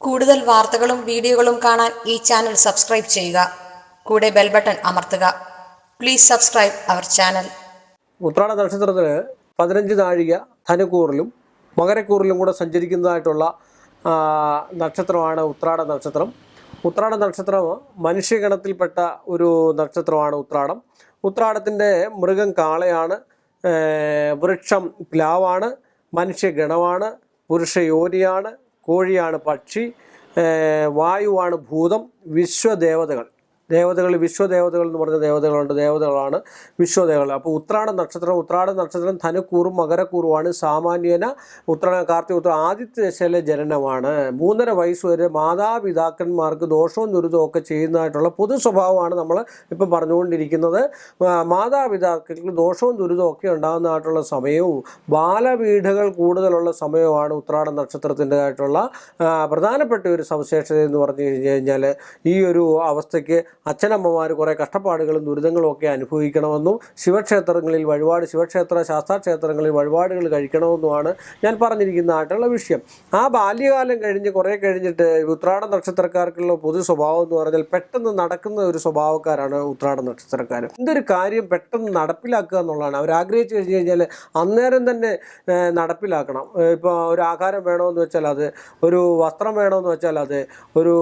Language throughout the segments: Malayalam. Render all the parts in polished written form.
കൂടുതൽ വാർത്തകളും വീഡിയോകളും കാണാൻ ഈ ചാനൽ സബ്സ്ക്രൈബ് ചെയ്യുക. കൂടെ ബെൽ ബട്ടൺ അമർത്തുക. Please subscribe our channel. ഉത്രാട നക്ഷത്രത്തിന് 15 നാഴിക ധനുക്കൂറിലും മകരക്കൂറിലും കൂടെ സഞ്ചരിക്കുന്നതായിട്ടുള്ള നക്ഷത്രമാണ് ഉത്രാട നക്ഷത്രം. ഉത്രാട നക്ഷത്രം മനുഷ്യഗണത്തിൽപ്പെട്ട ഒരു നക്ഷത്രമാണ് ഉത്രാടം. ഉത്രാടത്തിൻ്റെ മൃഗം കാളയാണ്, വൃക്ഷം പ്ലാവാണ്, മനുഷ്യഗണമാണ്, പുരുഷയോനിയാണ്, കോഴിയാണ് പക്ഷി, വായുവാണ് ഭൂതം, വിശ്വദേവതകൾ വിശ്വദേവതകൾ എന്ന് പറഞ്ഞ ദേവതകളാണ് വിശ്വദേവതകൾ. അപ്പോൾ ഉത്രാട നക്ഷത്രം ധനുക്കൂറും മകരക്കൂറുമാണ്. സാമാന്യേന കാർത്തിക ആദിത്യ ദശയിലെ ജനനമാണ്. 3.5 വയസ്സ് വരെ മാതാപിതാക്കന്മാർക്ക് ദോഷവും ദുരിതവും ഒക്കെ ചെയ്യുന്നതായിട്ടുള്ള പൊതു സ്വഭാവമാണ് നമ്മൾ ഇപ്പം പറഞ്ഞുകൊണ്ടിരിക്കുന്നത്. മാതാപിതാക്കൾക്ക് ദോഷവും ദുരിതവും ഒക്കെ ഉണ്ടാകുന്നതായിട്ടുള്ള സമയവും ബാലപീഠകൾ കൂടുതലുള്ള സമയവുമാണ് ഉത്രാട നക്ഷത്രത്തിൻ്റെതായിട്ടുള്ള പ്രധാനപ്പെട്ട ഒരു സവിശേഷത എന്ന് പറഞ്ഞു കഴിഞ്ഞാൽ ഈ ഒരു അവസ്ഥയ്ക്ക് അച്ഛനമ്മമാർ കുറേ കഷ്ടപ്പാടുകളും ദുരിതങ്ങളും ഒക്കെ അനുഭവിക്കണമെന്നും ശാസ്താക്ഷേത്രങ്ങളിൽ വഴിപാടുകൾ കഴിക്കണമെന്നുമാണ് ഞാൻ പറഞ്ഞിരിക്കുന്നതായിട്ടുള്ള വിഷയം. ആ ബാല്യകാലം കുറേ കഴിഞ്ഞിട്ട് ഉത്രാട നക്ഷത്രക്കാർക്കുള്ള പൊതു സ്വഭാവം എന്ന് പറഞ്ഞാൽ പെട്ടെന്ന് നടക്കുന്ന ഒരു സ്വഭാവക്കാരാണ് ഉത്രാട നക്ഷത്രക്കാർ. എന്തൊരു കാര്യം പെട്ടെന്ന് നടപ്പിലാക്കുക എന്നുള്ളതാണ് അവർ ആഗ്രഹിച്ചു കഴിഞ്ഞ് കഴിഞ്ഞാൽ അന്നേരം തന്നെ നടപ്പിലാക്കണം. ഇപ്പോൾ ഒരു ആഹാരം വേണമെന്ന് വെച്ചാൽ അത്, ഒരു വസ്ത്രം വേണമെന്ന് വെച്ചാൽ അത്, ഒരു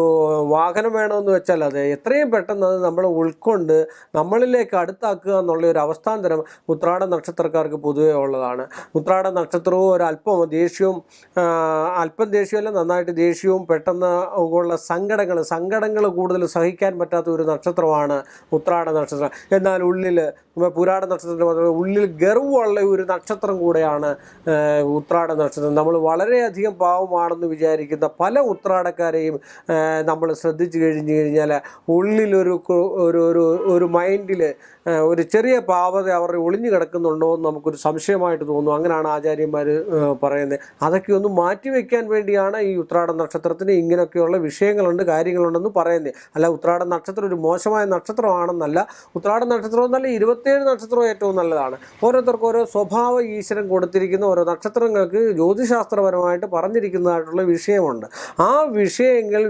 വാഹനം വേണമെന്ന് വെച്ചാൽ അത്, എത്രയും പെട്ടെന്ന് അത് നമ്മൾ ഉൾക്കൊണ്ട് നമ്മളിലേക്ക് അടുത്താക്കുക എന്നുള്ള ഒരു അവസ്ഥാന്തരം ഉത്രാട നക്ഷത്രക്കാർക്ക് പൊതുവേ ഉള്ളതാണ്. ഉത്രാട നക്ഷത്രവും ഒരല്പം ദേഷ്യവും, അല്പം ദേഷ്യമല്ല നന്നായിട്ട് ദേഷ്യവും, പെട്ടെന്ന് ഉള്ള സങ്കടങ്ങൾ കൂടുതൽ സഹിക്കാൻ പറ്റാത്ത ഒരു നക്ഷത്രമാണ് ഉത്രാട നക്ഷത്രം. എന്നാൽ പുരാട നക്ഷത്രത്തിൻ്റെ ഉള്ളിൽ ഗർവമുള്ള ഒരു നക്ഷത്രം കൂടെയാണ് ഉത്രാട നക്ഷത്രം. നമ്മൾ വളരെയധികം പാവമാണെന്ന് വിചാരിക്കുന്ന പല ഉത്രാടക്കാരെയും നമ്മൾ ശ്രദ്ധിച്ചു കഴിഞ്ഞാൽ ഉള്ളിൽ ഒരു മൈൻഡിൽ ഒരു ചെറിയ പാവത അവരുടെ ഒളിഞ്ഞു കിടക്കുന്നുണ്ടോ എന്ന് നമുക്കൊരു സംശയമായിട്ട് തോന്നുന്നു. അങ്ങനെയാണ് ആചാര്യന്മാർ പറയുന്നത്. അതൊക്കെ ഒന്ന് മാറ്റിവെക്കാൻ വേണ്ടിയാണ് ഈ ഉത്രാട നക്ഷത്രത്തിന് ഇങ്ങനെയൊക്കെയുള്ള വിഷയങ്ങളുണ്ട്, കാര്യങ്ങളുണ്ടെന്ന് പറയുന്നത്. അല്ല ഉത്രാട നക്ഷത്രം ഒരു മോശമായ നക്ഷത്രമാണെന്നല്ല. ഉത്രാട നക്ഷത്രം എന്നല്ല 27 നക്ഷത്രവും ഏറ്റവും നല്ലതാണ്. ഓരോരുത്തർക്കും ഓരോ സ്വഭാവ ഈശ്വരൻ കൊടുത്തിരിക്കുന്ന ഓരോ നക്ഷത്രങ്ങൾക്ക് ജ്യോതിശാസ്ത്രപരമായിട്ട് പറഞ്ഞിരിക്കുന്നതായിട്ടുള്ള വിഷയമുണ്ട്. ആ വിഷയങ്ങൾ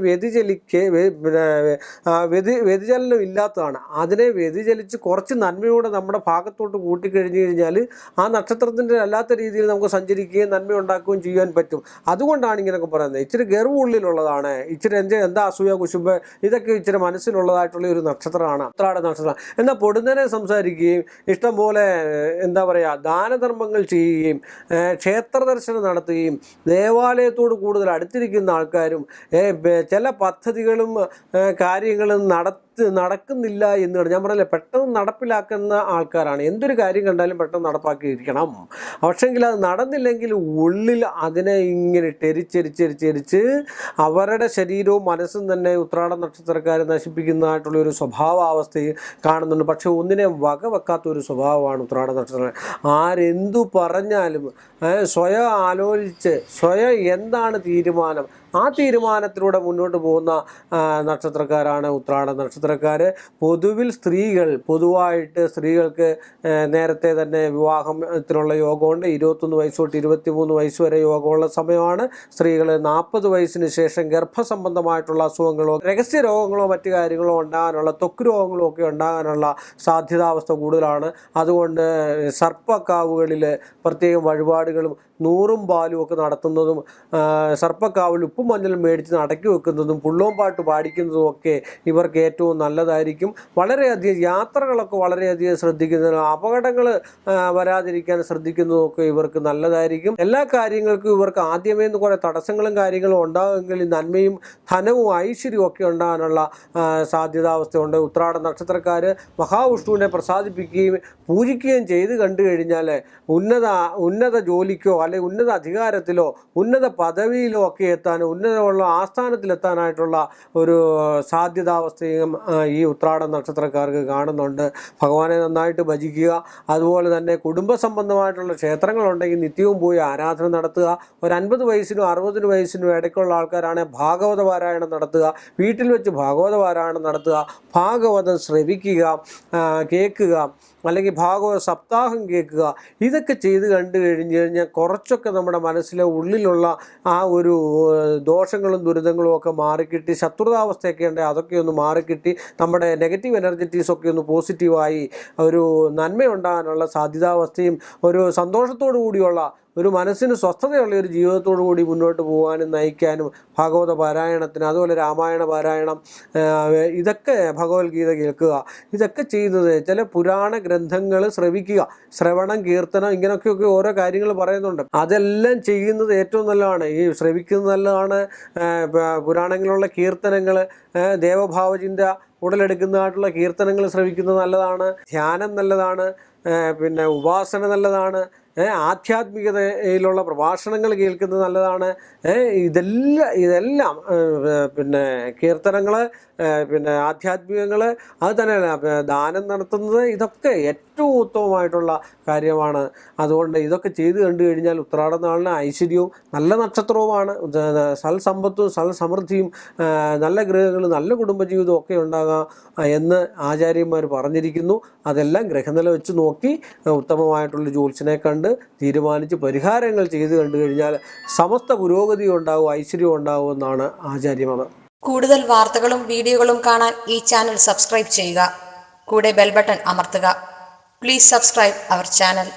വ്യതിചലനം ഇല്ലാത്തതാണ്. അതിനെ വ്യതിചലിച്ച് കുറച്ച് നന്മയോടെ നമ്മുടെ ഭാഗത്തോട്ട് കൂട്ടിക്കഴിഞ്ഞു കഴിഞ്ഞാൽ ആ നക്ഷത്രത്തിൻ്റെ അല്ലാത്ത രീതിയിൽ നമുക്ക് സഞ്ചരിക്കുകയും നന്മ ഉണ്ടാക്കുകയും ചെയ്യാൻ പറ്റും. അതുകൊണ്ടാണ് ഇങ്ങനെയൊക്കെ പറയുന്നത്. ഇച്ചിരി ഗർവുള്ളിലുള്ളതാണ്, ഇച്ചിരി എന്താ അസൂയ കുശുമ്പ് ഇതൊക്കെ ഇച്ചിരി മനസ്സിലുള്ളതായിട്ടുള്ള ഒരു നക്ഷത്രമാണ് ഉത്രാട നക്ഷത്രം. എന്നാൽ പൊടുന്നനെ സംസാരിക്കുകയും ഇഷ്ടംപോലെ ദാനധർമ്മങ്ങൾ ചെയ്യുകയും ക്ഷേത്ര ദർശനം നടത്തുകയും ദേവാലയത്തോട് കൂടുതൽ അടുത്തിരിക്കുന്ന ആൾക്കാരും ചില പദ്ധതികളും കാര്യങ്ങളും നടക്കുന്നില്ല എന്ന് ഞാൻ പറഞ്ഞില്ലേ, പെട്ടെന്ന് നടപ്പിലാക്കുന്ന ആൾക്കാരാണ്. എന്തൊരു കാര്യം കണ്ടാലും പെട്ടെന്ന് നടപ്പാക്കിയിരിക്കണം. പക്ഷെങ്കിൽ അത് നടന്നില്ലെങ്കിൽ ഉള്ളിൽ അതിനെ ഇങ്ങനെ ടെരിച്ചെരിച്ച് അവരുടെ ശരീരവും മനസ്സും തന്നെ ഉത്രാട നക്ഷത്രക്കാരെ നശിപ്പിക്കുന്നതായിട്ടുള്ള ഒരു സ്വഭാവാവസ്ഥയും കാണുന്നുണ്ട്. പക്ഷെ ഒന്നിനെ വകവെക്കാത്ത ഒരു സ്വഭാവമാണ് ഉത്രാട നക്ഷത്രം. ആരെന്തു പറഞ്ഞാലും സ്വയം ആലോചിച്ച് എന്താണ് തീരുമാനം, ആ തീരുമാനത്തിലൂടെ മുന്നോട്ട് പോകുന്ന നക്ഷത്രക്കാരാണ് ഉത്രാട നക്ഷത്രക്കാർ. പൊതുവായിട്ട് സ്ത്രീകൾക്ക് നേരത്തെ തന്നെ വിവാഹത്തിനുള്ള യോഗമുണ്ട്. 21 വയസ്സ് തൊട്ട് 23 വയസ്സ് വരെ യോഗമുള്ള സമയമാണ്. സ്ത്രീകൾ 40 വയസ്സിന് ശേഷം ഗർഭസംബന്ധമായിട്ടുള്ള അസുഖങ്ങളോ രഹസ്യ രോഗങ്ങളോ മറ്റു കാര്യങ്ങളോ ഉണ്ടാകാനുള്ള, ത്വക്ക് രോഗങ്ങളോ ഒക്കെ ഉണ്ടാകാനുള്ള സാധ്യതാവസ്ഥ കൂടുതലാണ്. അതുകൊണ്ട് സർപ്പക്കാവുകളിൽ പ്രത്യേകം വഴിപാടുകളും 100 പാലും ഒക്കെ നടത്തുന്നതും, സർപ്പക്കാവിൽ ഉപ്പും മഞ്ഞളും മേടിച്ച് അടക്കി വെക്കുന്നതും പുള്ളോം പാട്ട് പാടിക്കുന്നതും ഒക്കെ ഇവർക്ക് ഏറ്റവും നല്ലതായിരിക്കും. വളരെയധികം യാത്രകളൊക്കെ വളരെയധികം ശ്രദ്ധിക്കുന്നതും അപകടങ്ങൾ വരാതിരിക്കാൻ ശ്രദ്ധിക്കുന്നതുമൊക്കെ ഇവർക്ക് നല്ലതായിരിക്കും. എല്ലാ കാര്യങ്ങൾക്കും ഇവർക്ക് ആദ്യമേ കുറേ തടസ്സങ്ങളും കാര്യങ്ങളും ഉണ്ടാകുമെങ്കിൽ നന്മയും ധനവും ഐശ്വര്യവും ഒക്കെ ഉണ്ടാകാനുള്ള സാധ്യതാവസ്ഥയുണ്ട്. ഉത്രാട നക്ഷത്രക്കാർ മഹാവിഷ്ണുവിനെ പ്രസാദിപ്പിക്കുകയും പൂജിക്കുകയും ചെയ്ത് കണ്ടു കഴിഞ്ഞാൽ ഉന്നത ജോലിക്കോ അല്ലെങ്കിൽ ഉന്നത അധികാരത്തിലോ ഉന്നത പദവിയിലോ ഒക്കെ എത്താൻ, ഉന്നതമുള്ള ആസ്ഥാനത്തിലെത്താനായിട്ടുള്ള ഒരു സാധ്യതാവസ്ഥയും ഈ ഉത്രാട നക്ഷത്രക്കാർക്ക് കാണുന്നുണ്ട്. ഭഗവാനെ നന്നായിട്ട് ഭജിക്കുക. അതുപോലെ തന്നെ കുടുംബ സംബന്ധമായിട്ടുള്ള ക്ഷേത്രങ്ങളുണ്ടെങ്കിൽ നിത്യവും പോയി ആരാധന നടത്തുക. ഒരു 50 വയസ്സിനും 60 വയസ്സിനും ഇടയ്ക്കുള്ള ആൾക്കാരാണ് ഭാഗവത പാരായണം നടത്തുക. വീട്ടിൽ വെച്ച് ഭാഗവത പാരായണം നടത്തുക, ഭാഗവതം ശ്രവിക്കുക, കേൾക്കുക. അല്ലെങ്കിൽ ഭാഗവത സപ്താഹം കേൾക്കുക. ഇതൊക്കെ ചെയ്ത് കണ്ടു കഴിഞ്ഞ് കഴിഞ്ഞാൽ കുറച്ചൊക്കെ നമ്മുടെ മനസ്സിലെ ഉള്ളിലുള്ള ആ ഒരു ദോഷങ്ങളും ദുരിതങ്ങളും ഒക്കെ മാറിക്കിട്ടി, ശത്രുതാവസ്ഥയൊക്കെ ഉണ്ടെങ്കിൽ അതൊക്കെ ഒന്ന് മാറിക്കിട്ടി, നമ്മുടെ നെഗറ്റീവ് എനർജറ്റീസൊക്കെ ഒന്ന് പോസിറ്റീവായി ഒരു നന്മയുണ്ടാകാനുള്ള സാധ്യതാവസ്ഥയും ഒരു സന്തോഷത്തോടു കൂടിയുള്ള ഒരു മനസ്സിന് സ്വസ്ഥതയുള്ള ഒരു ജീവിതത്തോടു കൂടി മുന്നോട്ട് പോകാനും നയിക്കാനും ഭാഗവത പാരായണത്തിന്, അതുപോലെ രാമായണ പാരായണം, ഇതൊക്കെ ഭഗവത്ഗീത കേൾക്കുക, ഇതൊക്കെ ചെയ്യുന്നത് ചില പുരാണ ഗ്രന്ഥങ്ങൾ ശ്രവിക്കുക, ശ്രവണം, കീർത്തനം, ഇങ്ങനെയൊക്കെ ഓരോ കാര്യങ്ങൾ പറയുന്നുണ്ട്. അതെല്ലാം ചെയ്യുന്നത് ഏറ്റവും നല്ലതാണ്. ഈ ശ്രവിക്കുന്നത് നല്ലതാണ്. പുരാണങ്ങളിലുള്ള കീർത്തനങ്ങൾ, ദേവഭാവചിന്ത ഉടലെടുക്കുന്നതായിട്ടുള്ള കീർത്തനങ്ങൾ ശ്രവിക്കുന്നത് നല്ലതാണ്. ധ്യാനം നല്ലതാണ്. പിന്നെ ഉപാസന നല്ലതാണ്. ആധ്യാത്മികതയിലുള്ള പ്രഭാഷണങ്ങൾ കേൾക്കുന്നത് നല്ലതാണ്. ഇതെല്ലാം പിന്നെ കീർത്തനങ്ങൾ, പിന്നെ ആധ്യാത്മികങ്ങൾ, അത് തന്നെയല്ല ദാനം നടത്തുന്നത്, ഇതൊക്കെ ഏറ്റവും ഉത്തമമായിട്ടുള്ള കാര്യമാണ്. അതുകൊണ്ട് ഇതൊക്കെ ചെയ്ത് കണ്ടു കഴിഞ്ഞാൽ ഉത്രാട നാളിന് ഐശ്വര്യവും നല്ല നക്ഷത്രവുമാണ്, സൽസമ്പത്തും സൽസമൃദ്ധിയും നല്ല ഗ്രഹങ്ങളും നല്ല കുടുംബജീവിതവും ഒക്കെ ഉണ്ടാകാം എന്ന് ആചാര്യന്മാർ പറഞ്ഞിരിക്കുന്നു. അതെല്ലാം ഗ്രഹനില വെച്ച് നോക്കി ഉത്തമമായിട്ടുള്ള ജ്യോത്സ്യനെ കണ്ട് തീരുമാനിച്ച് പരിഹാരങ്ങൾ ചെയ്ത് കണ്ടു കഴിഞ്ഞാൽ സമസ്ത പുരോഗതിയും ഉണ്ടാവും, ഐശ്വര്യവും ഉണ്ടാവും എന്നാണ് ആചാര്യമതം. കൂടുതൽ വാർത്തകളും വീഡിയോകളും കാണാൻ ഈ ചാനൽ സബ്സ്ക്രൈബ് ചെയ്യുക. കൂടെ ബെൽ ബട്ടൺ അമർത്തുക. Please subscribe our channel.